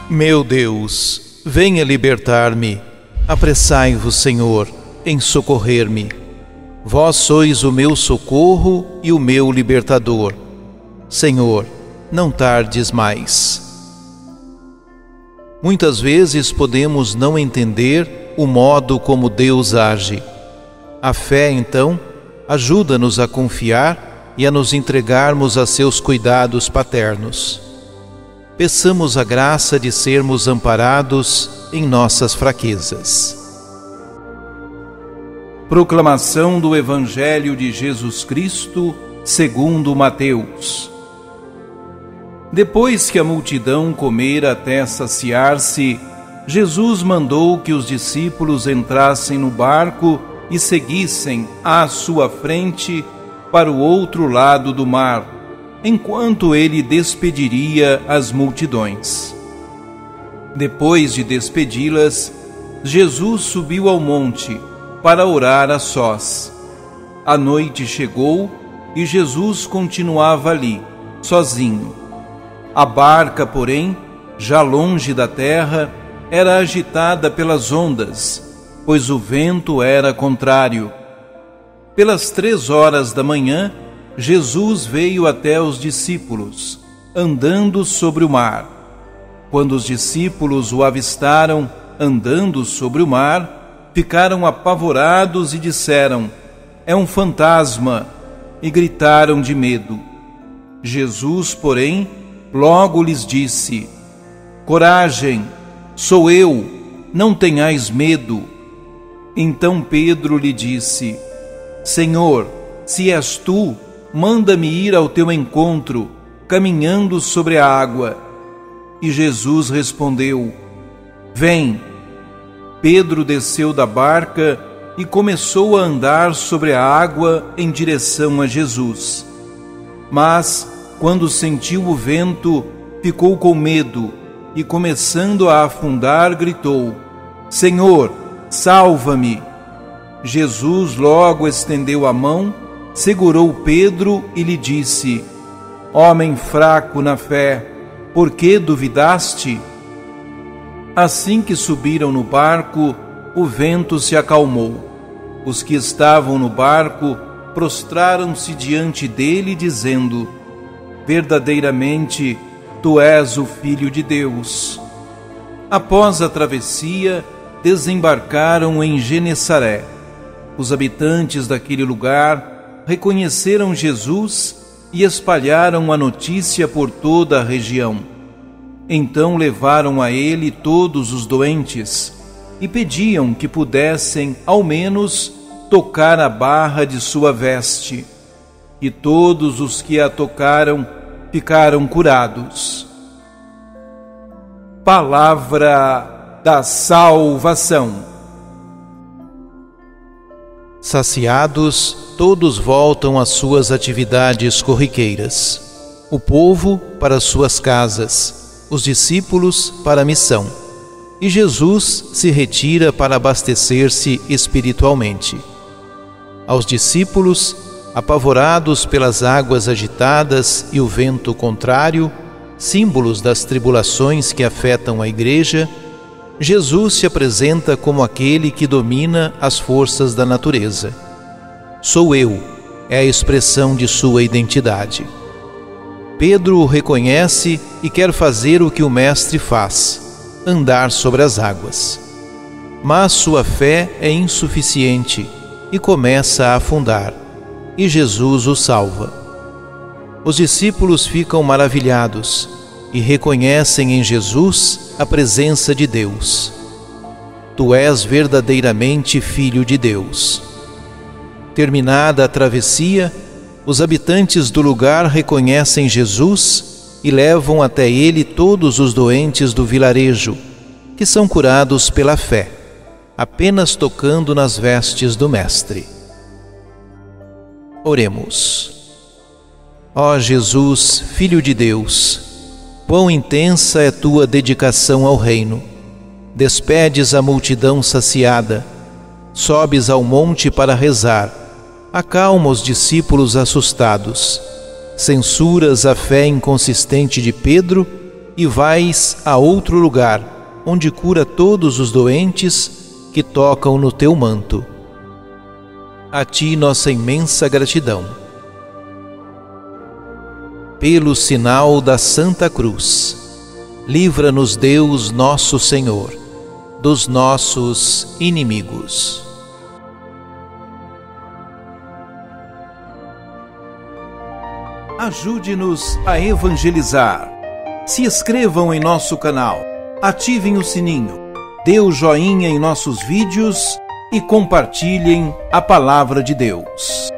Meu Deus, venha libertar-me. Apressai-vos, Senhor, em socorrer-me. Vós sois o meu socorro e o meu libertador. Senhor, não tardes mais. Muitas vezes podemos não entender o modo como Deus age. A fé, então, ajuda-nos a confiar e a nos entregarmos a seus cuidados paternos. Peçamos a graça de sermos amparados em nossas fraquezas. Proclamação do Evangelho de Jesus Cristo, segundo Mateus. Depois que a multidão comera até saciar-se, Jesus mandou que os discípulos entrassem no barco e seguissem à sua frente para o outro lado do mar, enquanto ele despediria as multidões. Depois de despedi-las, Jesus subiu ao monte para orar a sós. A noite chegou e Jesus continuava ali, sozinho. A barca, porém, já longe da terra, era agitada pelas ondas, pois o vento era contrário. Pelas 3 horas da manhã, Jesus veio até os discípulos, andando sobre o mar. Quando os discípulos o avistaram andando sobre o mar, ficaram apavorados e disseram: "É um fantasma!" e gritaram de medo. Jesus, porém, logo lhes disse: "Coragem, sou eu, não tenhais medo." Então Pedro lhe disse: "Senhor, se és tu, manda-me ir ao teu encontro, caminhando sobre a água." E Jesus respondeu: "Vem." Pedro desceu da barca e começou a andar sobre a água em direção a Jesus. Mas, quando sentiu o vento, ficou com medo e, começando a afundar, gritou: "Senhor, salva-me!" Jesus logo estendeu a mão, segurou Pedro e lhe disse: "Homem fraco na fé, por que duvidaste?" Assim que subiram no barco, o vento se acalmou. Os que estavam no barco prostraram-se diante dele, dizendo: "Verdadeiramente, tu és o Filho de Deus." Após a travessia, desembarcaram em Genesaré. Os habitantes daquele lugar reconheceram Jesus e espalharam a notícia por toda a região. Então levaram a ele todos os doentes e pediam que pudessem, ao menos, tocar a barra de sua veste. E todos os que a tocaram ficaram curados. Palavra da salvação. Saciados, todos voltam às suas atividades corriqueiras. O povo para suas casas, os discípulos para a missão. E Jesus se retira para abastecer-se espiritualmente. Aos discípulos, apavorados pelas águas agitadas e o vento contrário, símbolos das tribulações que afetam a Igreja, Jesus se apresenta como aquele que domina as forças da natureza. "Sou eu", é a expressão de sua identidade. Pedro o reconhece e quer fazer o que o Mestre faz: andar sobre as águas. Mas sua fé é insuficiente e começa a afundar, e Jesus o salva. Os discípulos ficam maravilhados e reconhecem em Jesus a presença de Deus. "Tu és verdadeiramente Filho de Deus." Terminada a travessia, os habitantes do lugar reconhecem Jesus e levam até ele todos os doentes do vilarejo, que são curados pela fé, apenas tocando nas vestes do Mestre. Oremos. Ó Jesus, Filho de Deus, quão intensa é tua dedicação ao reino. Despedes a multidão saciada, sobes ao monte para rezar, acalma os discípulos assustados, censuras a fé inconsistente de Pedro e vais a outro lugar, onde cura todos os doentes que tocam no teu manto. A ti nossa imensa gratidão. Pelo sinal da Santa Cruz, livra-nos Deus nosso Senhor dos nossos inimigos. Ajude-nos a evangelizar. Se inscrevam em nosso canal, ativem o sininho, dê o joinha em nossos vídeos e compartilhem a palavra de Deus.